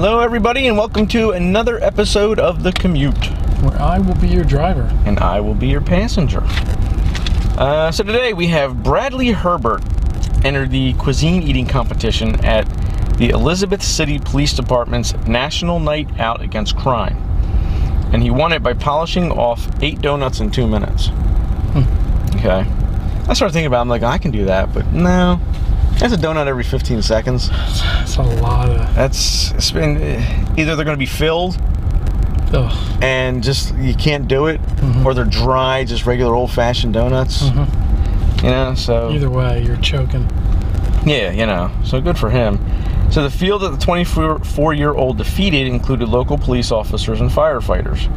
Hello everybody and welcome to another episode of The Commute. Where I will be your driver. And I will be your passenger. So today we have Bradley Herbert enter the cuisine eating competition at the Elizabeth City Police Department's National Night Out Against Crime. And he won it by polishing off 8 donuts in 2 minutes. Okay. I started thinking about it, I'm like, I can do that, but no. That's a donut every 15 seconds. That's a lot of... It's been... Either they're going to be filled, and just, you can't do it, or they're dry, just regular old-fashioned donuts. You know, so... Either way, you're choking. Yeah, you know, so good for him. So the field that the 24-year-old defeated included local police officers and firefighters.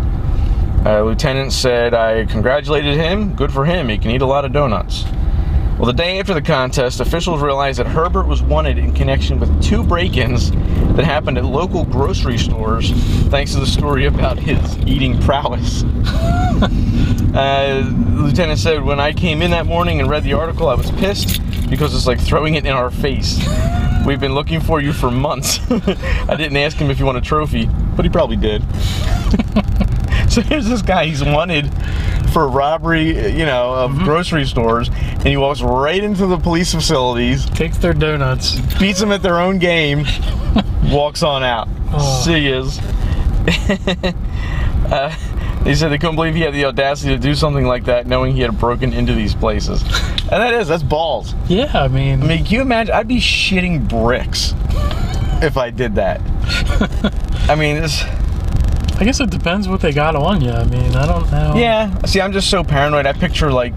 Lieutenant said, I congratulated him. Good for him. He can eat a lot of donuts. Well, the day after the contest, officials realized that Herbert was wanted in connection with 2 break-ins that happened at local grocery stores, thanks to the story about his eating prowess. The lieutenant said, when I came in that morning and read the article, I was pissed because it's like throwing it in our face. We've been looking for you for months. I didn't ask him if he won a trophy, but he probably did. So here's this guy, he's wanted for robbery, you know, of grocery stores, and he walks right into the police facilities, takes their donuts, beats them at their own game, walks on out. See yas. They said they couldn't believe he had the audacity to do something like that, knowing he had broken into these places. And that's balls. Yeah, I mean, can you imagine? I'd be shitting bricks if I did that. I mean, I guess it depends what they got on you. I mean, I don't know. Yeah. See, I'm just so paranoid. I picture, like,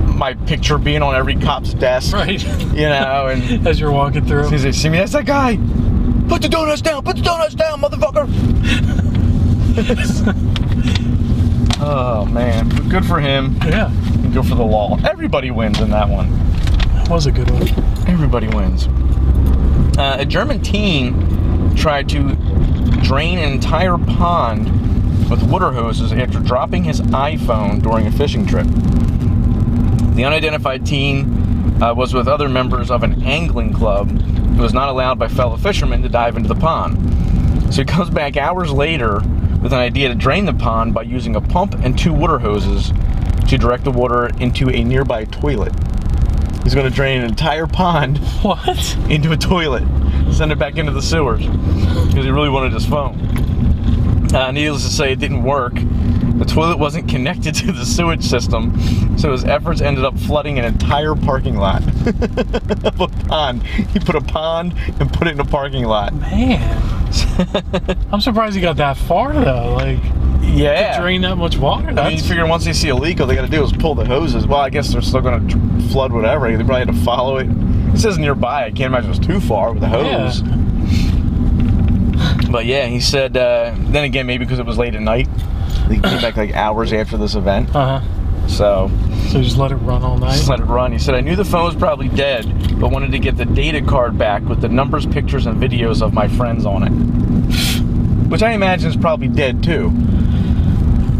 my picture being on every cop's desk. Right. You know, and... as you're walking through. As soon as they see me, that's that guy. Put the donuts down, motherfucker. Oh, man. Good for him. Yeah. And good for the law. Everybody wins in that one. That was a good one. Everybody wins. A German teen tried to drain an entire pond with water hoses after dropping his iPhone during a fishing trip. The unidentified teen was with other members of an angling club who was not allowed by fellow fishermen to dive into the pond. So he comes back hours later with an idea to drain the pond by using a pump and 2 water hoses to direct the water into a nearby toilet. He's going to drain an entire pond into a toilet, send it back into the sewers, because he really wanted his phone. Needless to say, it didn't work. The toilet wasn't connected to the sewage system, so his efforts ended up flooding an entire parking lot of a pond. He put a pond and put it in a parking lot. Man, I'm surprised he got that far though. Like, yeah, to drain that much water. I mean, you figure once they see a leak, all they got to do is pull the hoses. Well, I guess they're still going to flood whatever. They probably had to follow it. It says nearby. I can't imagine it was too far with the hose. Yeah. But yeah, he said, then again, maybe because it was late at night. He came back like hours after this event. So just let it run all night? Just let it run. He said, I knew the phone was probably dead, but wanted to get the data card back with the numbers, pictures, and videos of my friends on it. Which I imagine is probably dead too.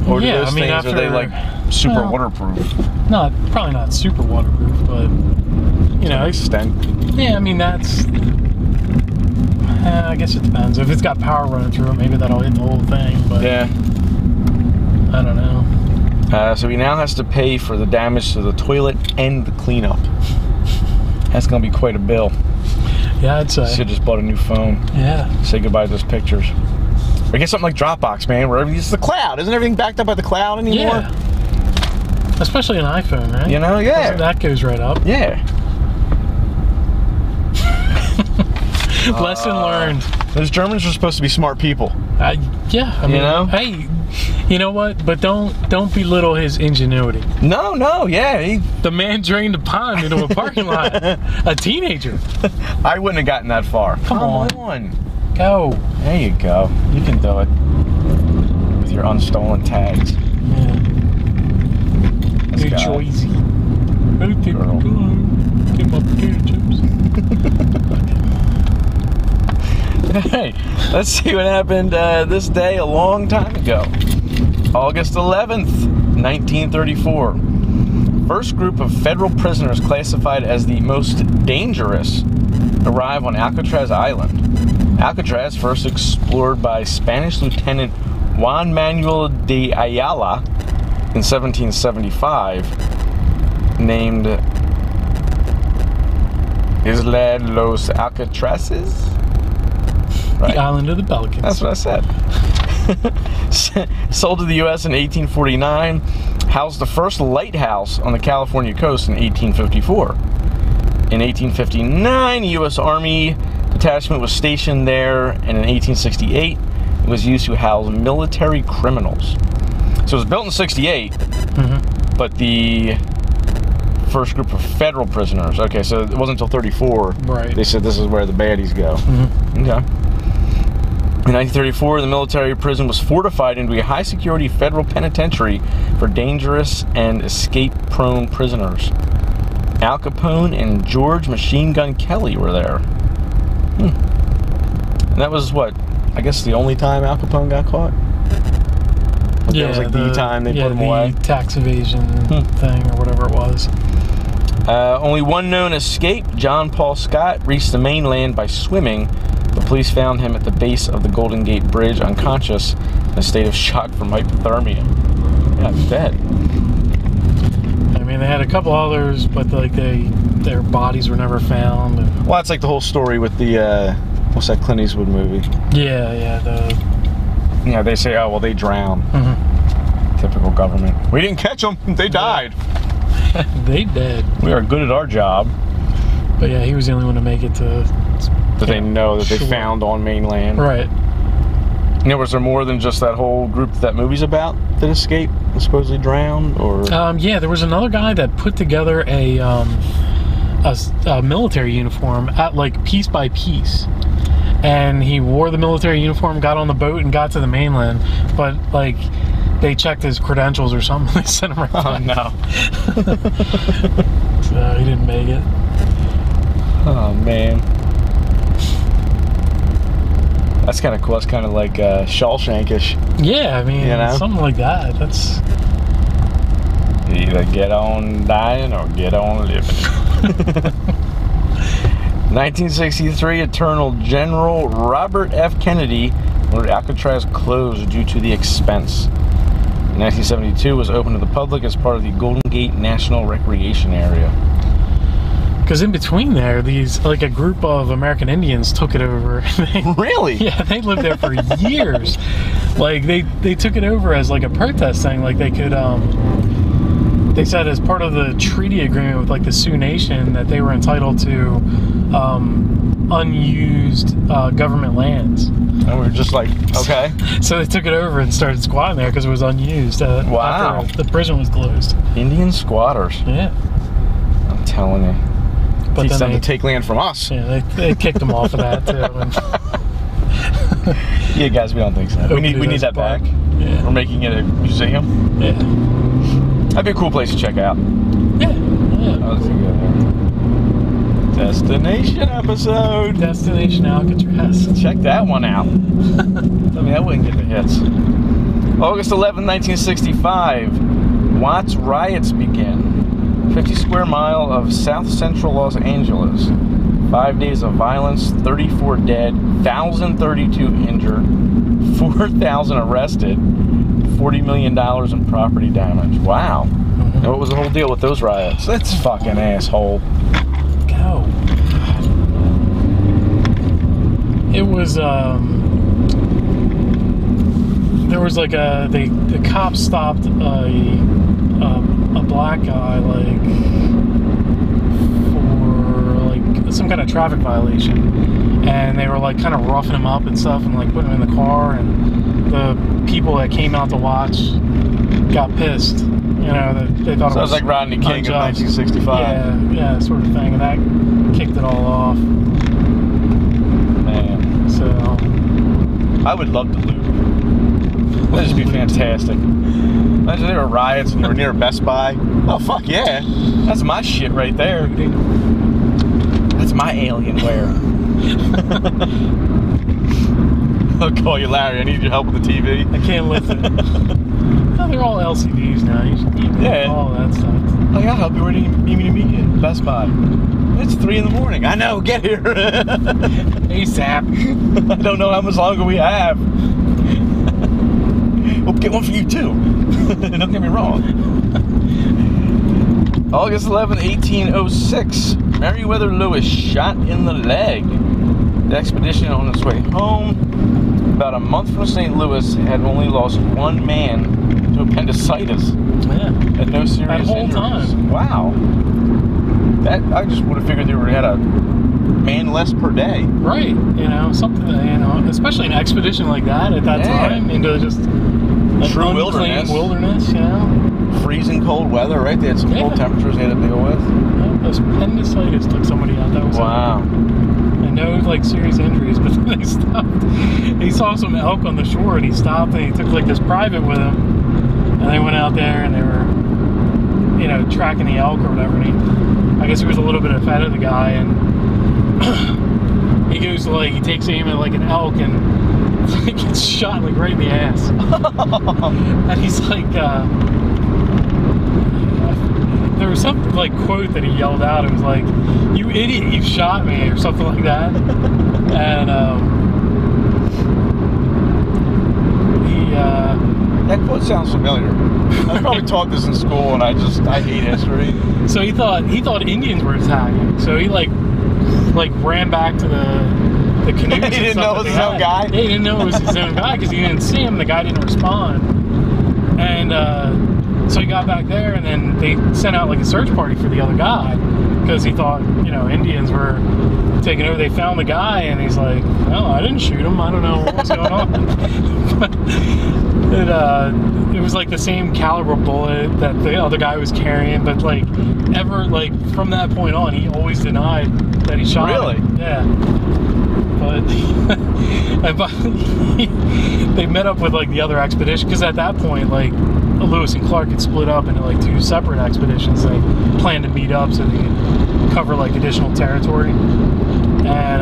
Or do those things, are they like super waterproof? No, probably not super waterproof, but you know, to an extent. Yeah, I mean that's. I guess it depends. If it's got power running through it, maybe that'll hit the whole thing. But yeah, I don't know. So he now has to pay for the damage to the toilet and the cleanup. That's gonna be quite a bill. Yeah, I'd say. Should just bought a new phone. Yeah. Say goodbye to those pictures. Or get something like Dropbox, man, where it's the cloud. Isn't everything backed up by the cloud anymore? Yeah. Especially an iPhone, right? You know, yeah. That goes right up. Yeah. Lesson learned. Those Germans are supposed to be smart people. Yeah, I mean, you know? Hey, you know what? But don't belittle his ingenuity. No, yeah. The man drained a pond into a parking lot. A teenager. I wouldn't have gotten that far. Come on. Go. There you go. You can do it. With your unstolen tags. Yeah. New Joyzy. Girl. Get my potato chips. Hey, let's see what happened this day a long time ago. August 11th, 1934. First group of federal prisoners classified as the most dangerous arrive on Alcatraz Island. Alcatraz, first explored by Spanish Lieutenant Juan Manuel de Ayala in 1775, named Isla Los Alcatrazes? Right. The island of the Pelicans. That's what I said. Sold to the U.S. in 1849, housed the first lighthouse on the California coast in 1854. In 1859, a U.S. Army detachment was stationed there, and in 1868, it was used to house military criminals. So it was built in 68, but the first group of federal prisoners. Okay, so it wasn't until 34. Right. They said this is where the baddies go. Okay. In 1934, the military prison was fortified into a high-security federal penitentiary for dangerous and escape-prone prisoners. Al Capone and George Machine Gun Kelly were there. And that was what? I guess the only time Al Capone got caught? That was like the time they put him away? Tax evasion thing or whatever it was. Only one known escape, John Paul Scott, reached the mainland by swimming. The police found him at the base of the Golden Gate Bridge unconscious in a state of shock from hypothermia. Yeah, I bet. I mean, they had a couple others, but like their bodies were never found. Well, that's like the whole story with the, what's that Clint Eastwood movie? Yeah, Yeah, they say, oh, well, they drowned. Typical government. We didn't catch them. They died. They did. We are good at our job. But yeah, he was the only one to make it to... That they know that they found on mainland. Right. You know, was there more than just that whole group that movie's about that escaped and supposedly drowned? Or yeah, there was another guy that put together a military uniform at like piece by piece. And he wore the military uniform, got on the boat, and got to the mainland. But like, they checked his credentials or something. They sent him right back. Oh no! So he didn't make it. Oh man, that's kind of cool. That's kind of like Shawshankish. Yeah, I mean, you know? Something like that. That's you either get on dying or get on living. 1963, Attorney General Robert F. Kennedy ordered Alcatraz closed due to the expense. In 1972, was opened to the public as part of the Golden Gate National Recreation Area. Because in between there, like a group of American Indians took it over. Really? Yeah, they lived there for years. Like they took it over as like a protest thing. Like they could, they said as part of the treaty agreement with like the Sioux Nation that they were entitled to unused government lands. And we were just like, okay. So they took it over and started squatting there because it was unused. Wow. After the prison was closed. Indian squatters. Yeah. I'm telling you. But teach them to take land from us. Yeah, they kicked them off of that too. Yeah, guys, we don't think so. We need that back. Yeah. We're making it a museum. Yeah. That'd be a cool place to check out. Yeah. Yeah. Oh, that's a good one. Destination episode. Destination Alcatraz. Check that one out. I mean, that wouldn't get the hits. August 11, 1965. Watts riots begin. 50 square mile of south central Los Angeles. 5 days of violence, 34 dead, 1,032 injured, 4,000 arrested, $40 million in property damage. Wow. And what was the whole deal with those riots? That's fucking asshole. Go. It was, there was like the cops stopped a black guy like for like some kind of traffic violation, and they were like kind of roughing him up and stuff and like putting him in the car, and the people that came out to watch got pissed. You know, they thought it was like Rodney King unjust. in 1965. Yeah, sort of thing, and that kicked it all off. Man, so I would love to loot. That'd just be fantastic. Imagine there were riots and you were near Best Buy. Oh, fuck yeah. That's my shit right there. That's my Alienware. I'll call you Larry. I need your help with the TV. I can't lift it. No, they're all LCDs now. You can do all that stuff. Oh, yeah, I'll help you. Where do you need me to meet you? Best Buy. It's 3 in the morning. I know, get here. ASAP. I don't know how much longer we have. We'll get one for you too. Don't get me wrong. August 11th, 1806. Meriwether Lewis shot in the leg. The expedition on its way home, about a month from St. Louis, had only lost one man to appendicitis. Yeah. And no serious that whole injuries. time. Wow. That I just would have figured they would have had a man less per day. Right. You know, something, especially an expedition like that at that time, into just true wilderness, you know. Freezing cold weather, right? They had some cold temperatures they had to deal with. Yeah, those appendicitis took somebody out. That was wow. And no, like, serious injuries, but then they stopped. He saw some elk on the shore, and he stopped, and he took, like, this private with him, and they went out there, and they were, you know, tracking the elk or whatever, and I guess he was a little bit ahead of the guy, and he goes to, like, he takes aim at, like, an elk, and he gets shot, like, right in the ass. And he's like, there was some, like, quote that he yelled out. It was like, "You idiot, you shot me," or something like that. And that quote sounds familiar. I probably taught this in school, and I hate history. So he thought Indians were attacking. So he like ran back to the canoes. He didn't know it was his own guy? Yeah, he didn't know it was his own guy because he didn't see him. The guy didn't respond. And so he got back there, and then they sent out like a search party for the other guy because he thought, you know, Indians were taking over. They found the guy, and he's like, "No, I didn't shoot him. I don't know what was going on." It was like the same caliber bullet that the other guy was carrying, but like from that point on, he always denied that he shot Really? him. Yeah. But they met up with like the other expedition because at that point, like, Lewis and Clark had split up into like 2 separate expeditions. They planned to meet up so they could cover like additional territory, and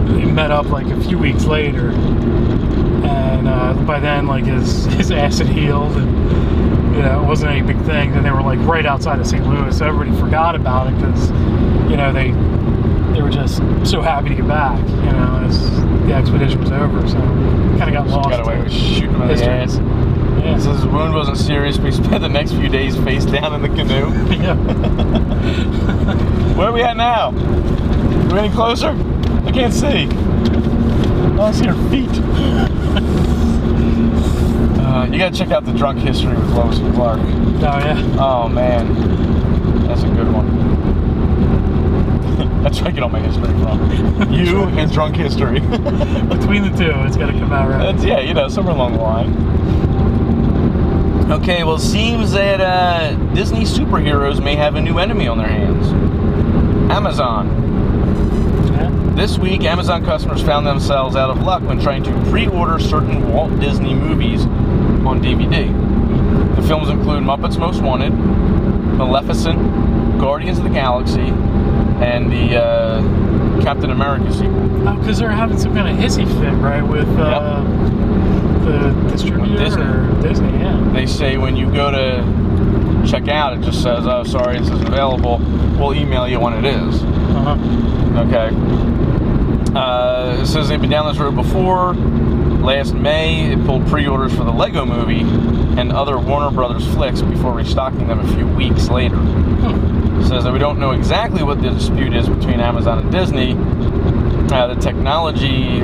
they met up like a few weeks later, and by then like his ass had healed, and you know, it wasn't any big thing. And they were like right outside of St. Louis, so everybody forgot about it because, you know, they were just so happy to get back, you know, as the expedition was over. So kind of got lost. Got away with shooting him in the ass. Yeah. So his wound wasn't serious, but he spent the next few days face down in the canoe. Yeah. Where are we at now? Are we any closer? I can't see. Oh, I see her feet. You gotta check out the drunk history with Lois and Clark. Oh, yeah? Oh, man. That's a good one. That's where I get all my history from. You and drunk history. Between the two, it's gotta come out right. Yeah, you know, somewhere along the line. Okay, well, it seems that Disney superheroes may have a new enemy on their hands. Amazon. Yeah. This week, Amazon customers found themselves out of luck when trying to pre-order certain Walt Disney movies on DVD. The films include Muppets Most Wanted, Maleficent, Guardians of the Galaxy, and the Captain America sequel. Oh, because they're having some kind of hissy fit, right, with the distributor or Disney, yeah. They say when you go to check out, it just says, "Oh, sorry, this isn't available. We'll email you when it is." Uh-huh. Okay. It says they've been down this road before. Last May, it pulled pre-orders for the Lego Movie and other Warner Brothers flicks before restocking them a few weeks later. It says that we don't know exactly what the dispute is between Amazon and Disney. A technology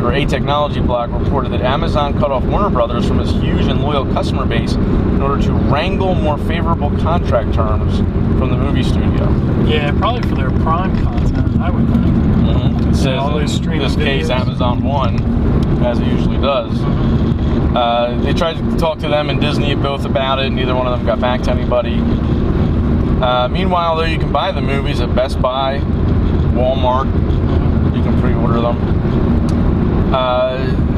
blog reported that Amazon cut off Warner Brothers from its huge and loyal customer base in order to wrangle more favorable contract terms from the movie studio. Yeah, probably for their Prime content, I would think. Mm-hmm. It says in this case, Amazon won, as it usually does. Mm-hmm. They tried to talk to them and Disney both about it. Neither one of them got back to anybody. Meanwhile, though, you can buy the movies at Best Buy, Walmart. You can pre-order them.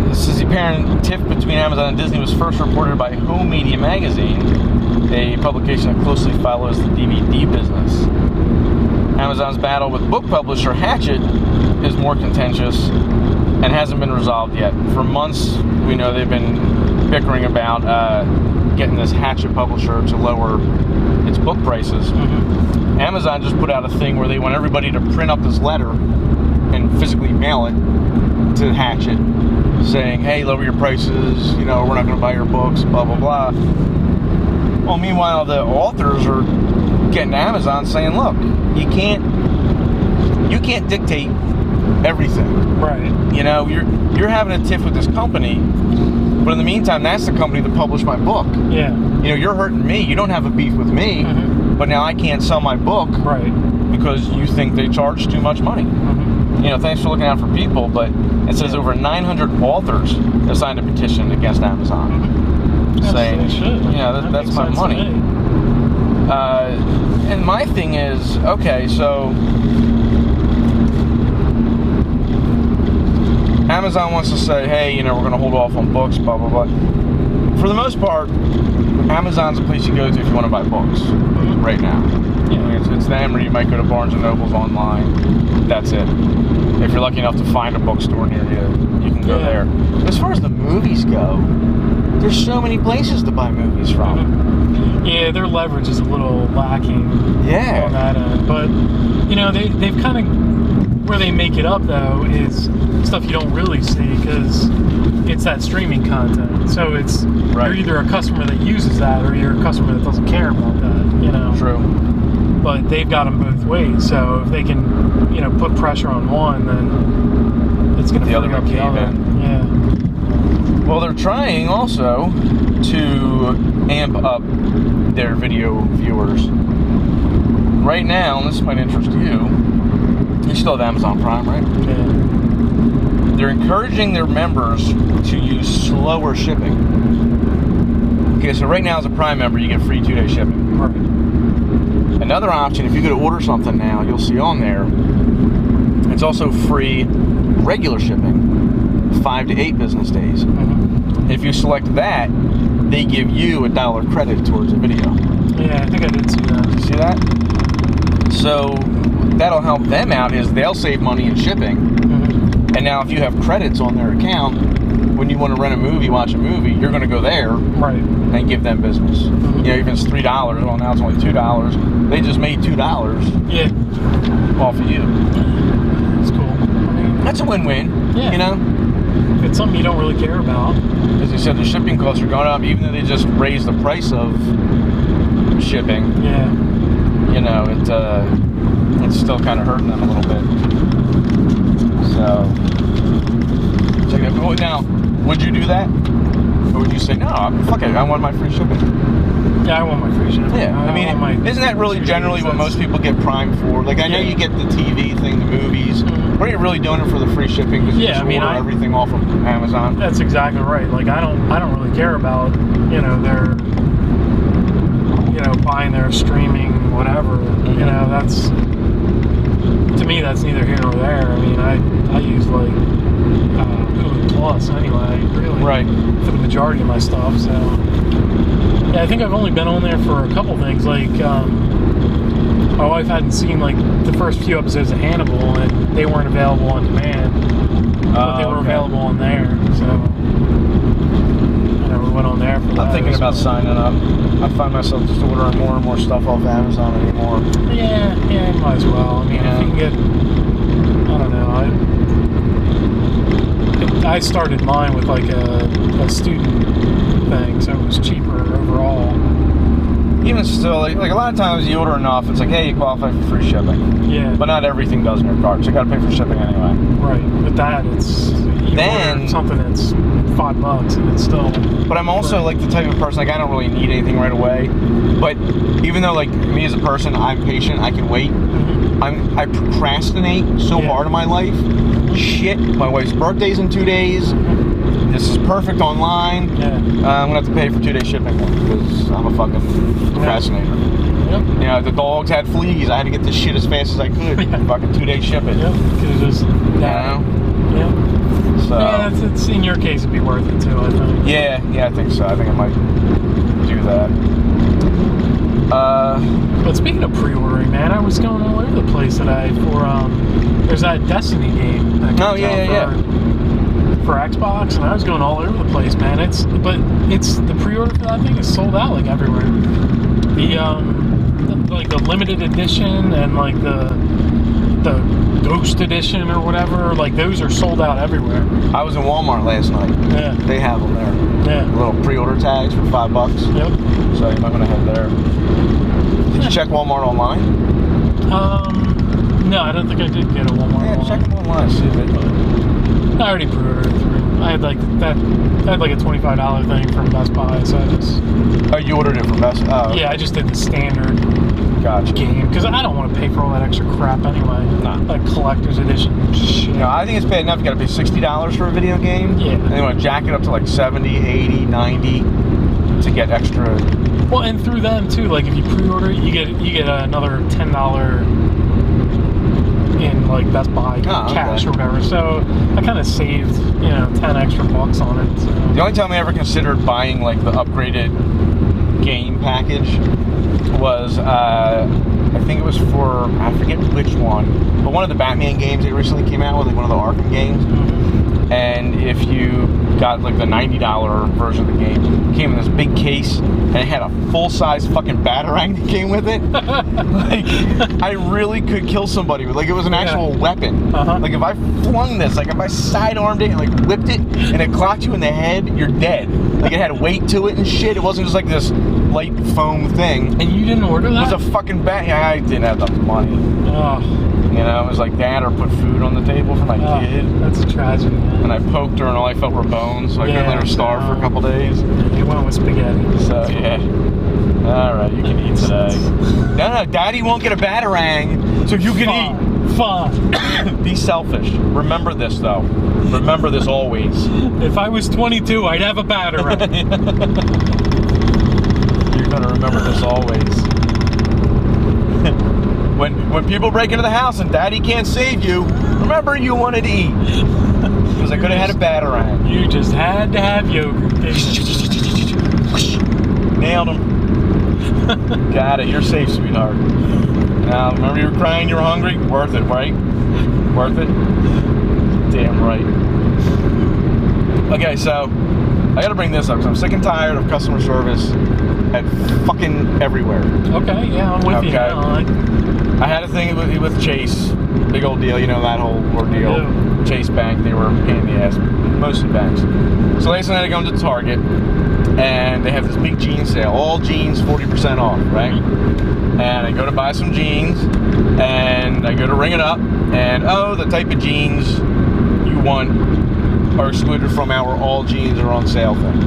This is the apparent tiff between Amazon and Disney was first reported by Home Media Magazine, a publication that closely follows the DVD business. Amazon's battle with book publisher Hachette is more contentious and hasn't been resolved yet. For months, we know they've been bickering about getting this Hatchet publisher to lower its book prices. Mm-hmm. Amazon just put out a thing where they want everybody to print up this letter and physically mail it to Hatchet, saying, hey, lower your prices, we're not going to buy your books, blah, blah, blah. Well, meanwhile, the authors are getting to Amazon saying, look, you can't dictate everything. Right. You're having a tiff with this company, but in the meantime, that's the company that published my book. Yeah. You're hurting me. You don't have a beef with me, mm-hmm. but now I can't sell my book. Right. Because you think they charge too much money. Mm-hmm. Thanks for looking out for people, but it says over 900 authors have signed a petition against Amazon, mm-hmm. saying, that's my money. And my thing is, okay, so Amazon wants to say, hey, we're going to hold off on books, blah, blah, blah. For the most part, Amazon's a place you go to if you want to buy books mm-hmm. right now. It's them, or you might go to Barnes & Noble's online. That's it. If you're lucky enough to find a bookstore near you, you can go there. But as far as the movies go, there's so many places to buy movies from. Mm-hmm. Yeah, their leverage is a little lacking on that end. But, they've kind of, where they make it up, though, is stuff you don't really see because it's that streaming content. So it's, you're either a customer that uses that or you're a customer that doesn't care about that, True. But they've got them both ways. So if they can, put pressure on one, then it's going to free up the other. Yeah. Well, they're trying also to amp up their video viewers. Right now, and this might interest you still have Amazon Prime, right? Yeah. They're encouraging their members to use slower shipping. Okay, so right now as a Prime member, you get free 2-day shipping. Right. Another option, if you go to order something now, you'll see on there, it's also free regular shipping, 5 to 8 business days. Mm-hmm. If you select that, they give you $1 credit towards a video. Yeah, I think I did see that. You see that? So that'll help them out, is they'll save money in shipping. Mm-hmm. And now if you have credits on their account, when you want to rent a movie, watch a movie, you're going to go there and give them business. Mm-hmm. Even if it's $3, well, now it's only $2. They just made $2 off of you. That's cool. That's a win-win, It's something you don't really care about. As you said, the shipping costs are going up, even though they just raised the price of shipping. Yeah. It's still kind of hurting them a little bit. So, now, would you do that? Or would you say, no, fuck it, I want my free shipping? Yeah, I want my free shipping. Yeah, isn't that really generally what most people get Prime for? Like, I know you get the TV thing, the movies. Mm-hmm. But are you really doing it for the free shipping? Because you just order everything off of Amazon? That's exactly right. Like, I don't really care about, their, buying their streaming, whatever. Mm-hmm. That's, to me, that's neither here nor there. I use, like, Hulu Plus anyway, really. Right. For the majority of my stuff, so. Yeah, I think I've only been on there for a couple things, like, my wife hadn't seen, like, the first few episodes of Hannibal, and they weren't available on demand, but they were available on there, so, we went on there for that. I'm thinking about signing up. I find myself just ordering more and more stuff off Amazon anymore. Yeah, might as well. If you can get, I don't know, I started mine with, like, a student thing, so it was cheaper overall. Even still, like a lot of times you order enough, it's like, hey, you qualify for free shipping. Yeah. But not everything does in your cart, so you got to pay for shipping anyway. Right. With that, it's order something that's $5 and it's still. But I'm also like the type of person, like, I don't really need anything right away. But even though, like, me as a person, I'm patient, I can wait. Mm-hmm. I procrastinate so hard in my life. Shit, my wife's birthday's in 2 days. This is perfect online. Yeah. I'm gonna have to pay for 2-day shipping because I'm a fucking procrastinator. Yep. The dogs had fleas. I had to get this shit as fast as I could. Fucking 2-day shipping. Yep. Because Yep. So. Yeah, it's in your case, it'd be worth it too, I think. Yeah, I think so. I think I might do that. But speaking of pre-ordering, man, I was going all over the place today for there's that Destiny game. That Oh yeah. for Xbox, and I was going all over the place, man. But the pre-order for that thing is sold out like everywhere. The limited edition and like the Ghost edition or whatever, like those are sold out everywhere. I was in Walmart last night. Yeah. They have them there. Yeah. Little pre-order tags for $5. Yep. So you might want to head there. Did you check Walmart online? No, I don't think I did get a Walmart. Yeah, check them online. See if they. I already pre-ordered it through. I had like a $25 thing from Best Buy, so I just. Oh, you ordered it from Best Buy? Oh, yeah, I just did the standard. Gotcha. Game, because I don't want to pay for all that extra crap anyway. Nah. Like collector's edition shit. No, I think it's bad enough you got to pay $60 for a video game. Yeah. And they want to jack it up to like 70, 80, 90 to get extra. Well, and through them too. Like if you pre-order it, you get another $10 in like Best Buy cash or whatever. So I kind of saved 10 extra bucks on it. So. The only time I ever considered buying like the upgraded game package was I think it was for, I forget which one, but one of the Batman games that recently came out with, like one of the Arkham games. Mm-hmm. And if you got like the $90 version of the game, it came in this big case and it had a full-size fucking Batarang that came with it. Like, I really could kill somebody with, like, it was an actual weapon. Uh-huh. Like, if I flung this, like if I sidearmed it and like whipped it and it clocked you in the head, you're dead. Like, it had weight to it and shit. It wasn't just like this light foam thing. And you didn't order that? It was a fucking I didn't have the money. Oh. You know, it was like that, or put food on the table for my kid. That's a tragedy, man. And I poked her, and all I felt were bones, so I couldn't let her starve for a couple days. You went with spaghetti. So yeah. All right, you can eat today. No, Daddy won't get a Batarang, so you can eat. Fine. Be selfish. Remember this, though. Remember this always. If I was 22, I'd have a Batarang. You're gonna remember this always. When people break into the house and Daddy can't save you, remember you wanted to eat. Because I could have had a Batarang. You just had to have yogurt. Nailed him. Got it. You're safe, sweetheart. Now, remember you were crying, you were hungry? Worth it, right? Worth it? Damn right. Okay, so I gotta bring this up because I'm sick and tired of customer service at fucking everywhere. Okay, yeah, I'm with you. I had a thing with Chase, big old deal, that whole ordeal. Chase Bank, they were a pain in the ass, mostly banks. So last night I go into Target, and they have this big jean sale, all jeans 40% off, right? And I go to buy some jeans, and I go to ring it up, and the type of jeans you want are excluded from our all jeans are on sale thing.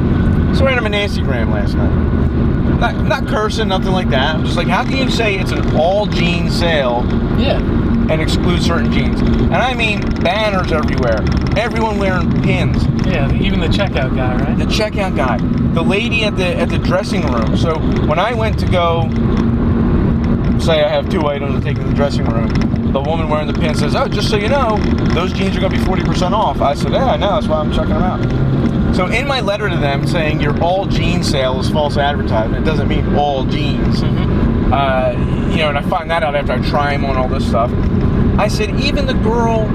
So I ran him an Instagram last night. Not cursing, nothing like that. I'm just like, how can you say it's an all jean sale? Yeah. And exclude certain jeans? And I mean banners everywhere. Everyone wearing pins. Yeah, even the checkout guy, right? The checkout guy. The lady at the dressing room. So when I went to go, say I have 2 items to take to the dressing room, the woman wearing the pin says, just so you know, those jeans are going to be 40% off. I said, yeah, I know, that's why I'm checking them out. So in my letter to them saying your all jeans sale is false advertisement, it doesn't mean all jeans. Mm-hmm. And I find that out after I try them on all this stuff. I said, even the girl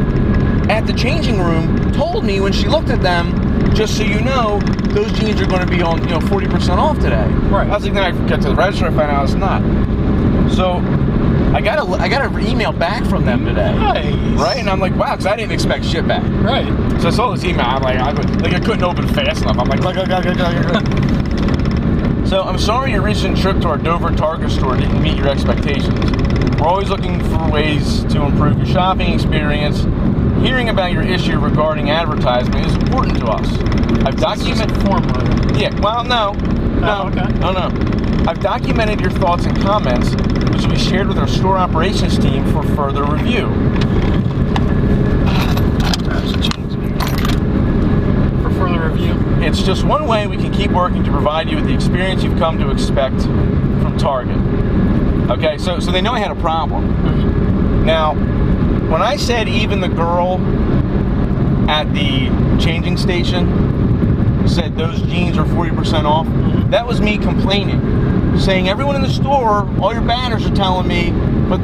at the changing room told me when she looked at them, just so you know, those jeans are going to be on 40% off today. Right. I was like, then I get to the register, I find out it's not. So I got an email back from them today. Nice. Right? And I'm like, wow, because I didn't expect shit back. Right. So I saw this email. I'm like, I couldn't open it fast enough. I'm like, So I'm sorry your recent trip to our Dover Target store didn't meet your expectations. We're always looking for ways to improve your shopping experience. Hearing about your issue regarding advertisement is important to us. I've documented. Yeah. Well, no. Okay. No. I've documented your thoughts and comments, which will be shared with our store operations team for further review. For further review? It's just one way we can keep working to provide you with the experience you've come to expect from Target. Okay, so they know I had a problem. Mm-hmm. Now, when I said even the girl at the changing station said those jeans are 40% off, that was me complaining. Saying everyone in the store, all your banners are telling me, but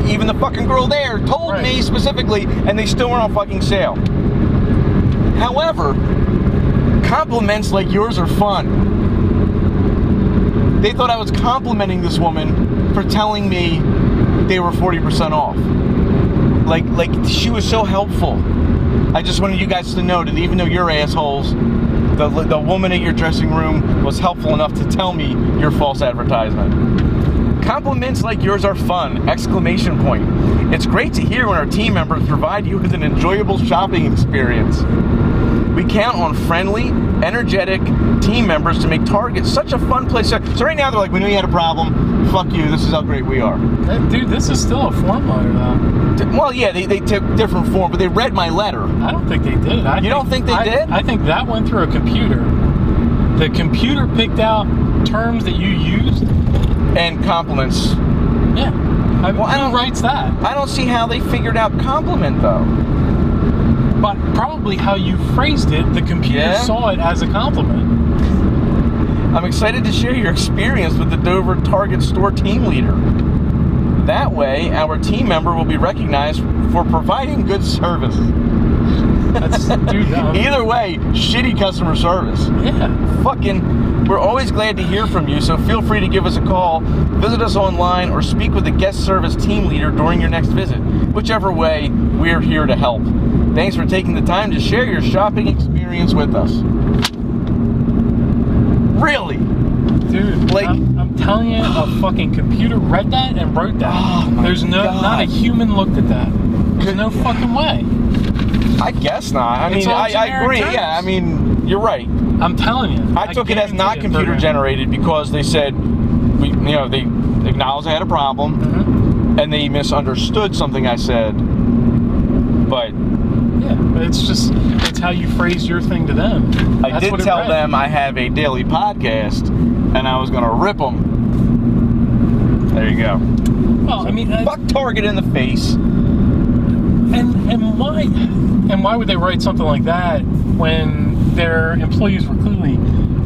even the fucking girl there told me specifically, and they still weren't on fucking sale. However, compliments like yours are fun. They thought I was complimenting this woman for telling me they were 40% off. Like she was so helpful. I just wanted you guys to know that even though you're assholes, the woman at your dressing room was helpful enough to tell me your false advertisement. Compliments like yours are fun! Exclamation point. It's great to hear when our team members provide you with an enjoyable shopping experience. We count on friendly, energetic team members to make Target such a fun place. So right now they're like, we knew you had a problem. Fuck you. This is how great we are. Dude, this is still a form letter, though. Well, yeah, they took different form, but they read my letter. I don't think they did. You don't think they did? I think that went through a computer. The computer picked out terms that you used. And compliments. Yeah. Who writes that? I don't see how they figured out compliment, though. But probably how you phrased it, the computer saw it as a compliment. I'm excited to share your experience with the Dover Target store team leader. That way, our team member will be recognized for providing good service. Either way, shitty customer service. Yeah. We're always glad to hear from you, so feel free to give us a call, visit us online, or speak with the guest service team leader during your next visit. Whichever way, we're here to help. Thanks for taking the time to share your shopping experience with us. Really? Dude, I'm telling you, a fucking computer read that and wrote that. Oh There's not a human looked at that. There's no fucking way. I guess not. I mean, I agree. Terms. Yeah, I mean, you're right. I'm telling you. I took it as not computer generated because they said, they acknowledged I had a problem, and they misunderstood something I said. But yeah, it's how you phrase your thing to them. I did tell them I have a daily podcast, and I was going to rip them. There you go. Well, I mean, fuck Target in the face. And why would they write something like that when their employees were clearly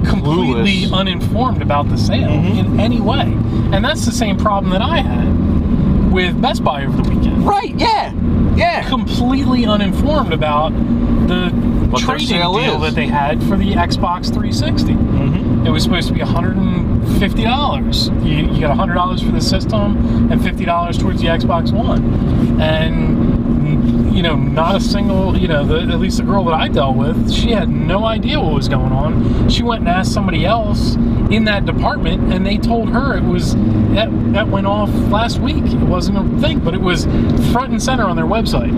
completely uninformed about the sale in any way? And that's the same problem that I had with Best Buy over the weekend. Right, yeah. Completely uninformed about the trading deal that they had for the Xbox 360. It was supposed to be $150. You got $100 for the system and $50 towards the Xbox One. And not a single, at least the girl that I dealt with, she had no idea what was going on. She went and asked somebody else in that department, and they told her it was, that went off last week. It wasn't a thing, but it was front and center on their website.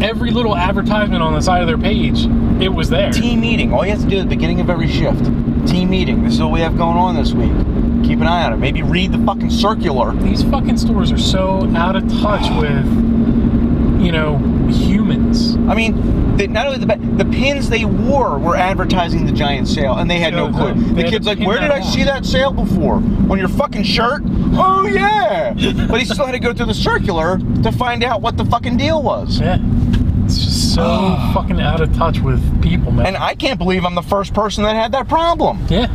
Every little advertisement on the side of their page, it was there. Team meeting. All you have to do at the beginning of every shift. Team meeting. This is what we have going on this week. Keep an eye on it. Maybe read the fucking circular. These fucking stores are so out of touch with, humans. I mean, not only the pins they wore were advertising the giant sale, and they had no clue. The kid's like, where did I see that sale before? On your fucking shirt? Oh, yeah! But he still had to go through the circular to find out what the fucking deal was. Yeah. It's just so fucking out of touch with people, man. And I can't believe I'm the first person that had that problem. Yeah.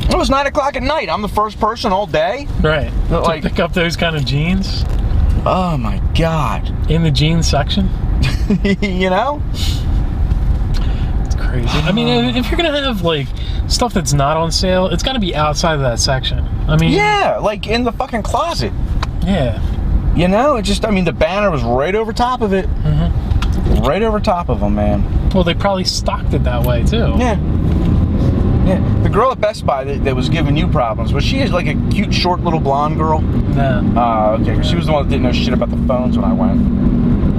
It was 9 o'clock at night. I'm the first person all day. Right. To pick up those kind of jeans. Oh, my God. In the jeans section. It's crazy. I mean, if you're gonna have stuff that's not on sale, it's gotta be outside of that section. I mean, yeah, like in the fucking closet. Yeah. The banner was right over top of it. Right over top of them, man. Well, they probably stocked it that way too. Yeah. The girl at Best Buy that was giving you problems, was she like a cute, short little blonde girl? No. Okay. Yeah. She was the one that didn't know shit about the phones when I went.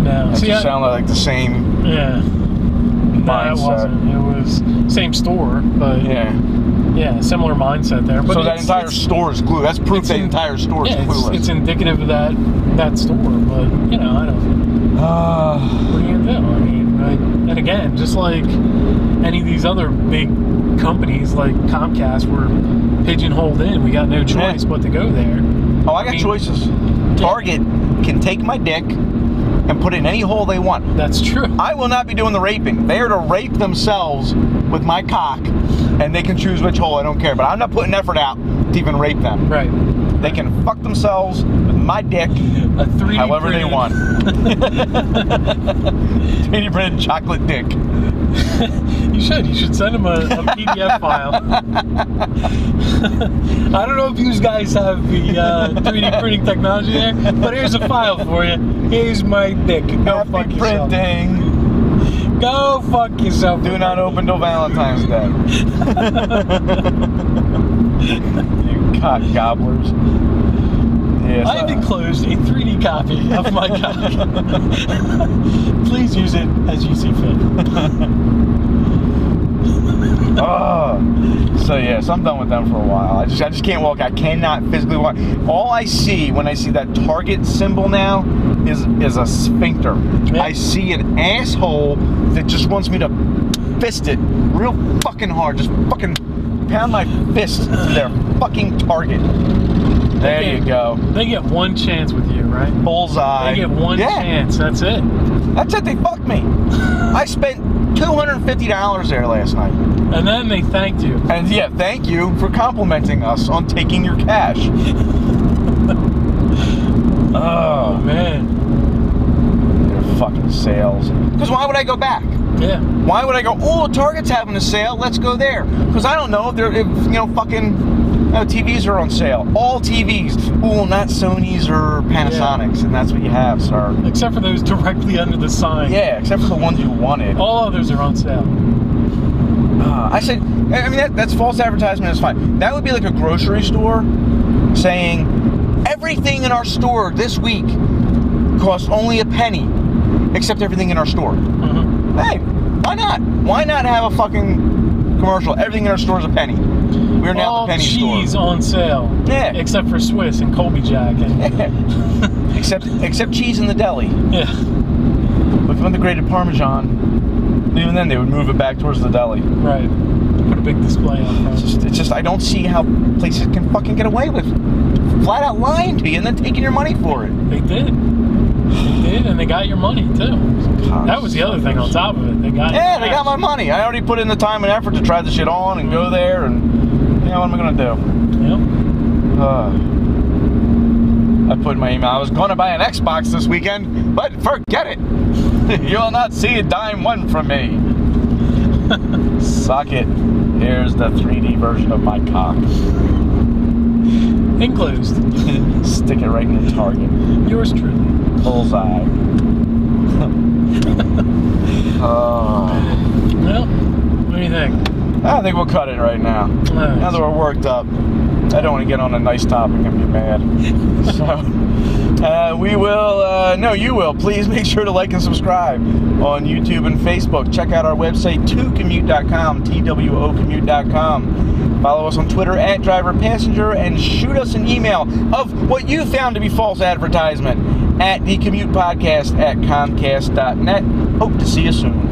No. It just sounded like the same. Yeah. No, it wasn't. It was same store, but yeah, similar mindset there. But so that entire store is clueless. That's proof that entire store is clueless. It's indicative of that store, but I don't. What are you gonna do? I mean, and again, just like any of these other big companies like Comcast, we're pigeonholed in. We got no choice but to go there. Oh, I got choices. Target can take my dick and put it in any hole they want. That's true. I will not be doing the raping. They are to rape themselves with my cock, and they can choose which hole. I don't care. But I'm not putting effort out to even rape them. Right. They can fuck themselves with my dick A 3D however printed. they want. 3D printed chocolate dick. You should send them a PDF file. I don't know if you guys have the 3D printing technology there, but here's a file for you. Here's my dick. Go fuck Happy yourself. printing. Go fuck yourself. Do not open till Valentine's Day. You cock gobblers. Yes, I've enclosed a 3D copy of my cock. Please use it as you see fit. So yes, I'm done with them for a while. I just can't walk. I cannot physically walk. All I see when I see that Target symbol now is a sphincter. Yeah. I see an asshole that just wants me to fist it real fucking hard. Just fucking pound my fist to their fucking target. There you go. They get one chance with you, right? Bullseye. They get one chance. That's it. That's it. They fucked me. I spent $250 there last night. And then they thanked you. And yeah, thank you for complimenting us on taking your cash. Oh, man. Their fucking sales. Because why would I go back? Yeah. Why would I go, oh, Target's having a sale, let's go there? Because I don't know if TVs are on sale. All TVs. Oh, not Sony's or Panasonic's. And that's what you have, sir. Except for those directly under the sign. Yeah, except for the ones you wanted. All others are on sale. That's false advertisement. Is fine. That would be like a grocery store saying everything in our store this week costs only a penny, except everything in our store. Mm-hmm. Hey, why not? Why not have a fucking commercial? Everything in our store is a penny. We're now all the penny cheese store. on sale. Yeah. Except for Swiss and Colby Jack. And except cheese in the deli. yeah. But if you want the grated Parmesan, even then they would move it back towards the deli. Right. Put a big display on front. It's just I don't see how places can fucking get away with flat out lying to you and then taking your money for it. They did. They did, and they got your money too. That was the other thing on top of it. They got they got my money. I already put in the time and effort to try the shit on and go there, and what am I gonna do? Yep. I put in my email. I was gonna buy an Xbox this weekend, but forget it. You'll not see a dime one from me. Suck it. Here's the 3D version of my cock. Enclosed. Stick it right in your target. Yours truly. Bullseye. Well, what do you think? I think we'll cut it right now. Now that we're worked up, I don't want to get on a nice topic and be mad. So, we will, no, you will. Please make sure to like and subscribe on YouTube and Facebook. Check out our website, tocommute.com, TWOcommute.com. Follow us on Twitter at DriverPassenger and shoot us an email of what you found to be false advertisement at thecommutepodcast@comcast.net. Hope to see you soon.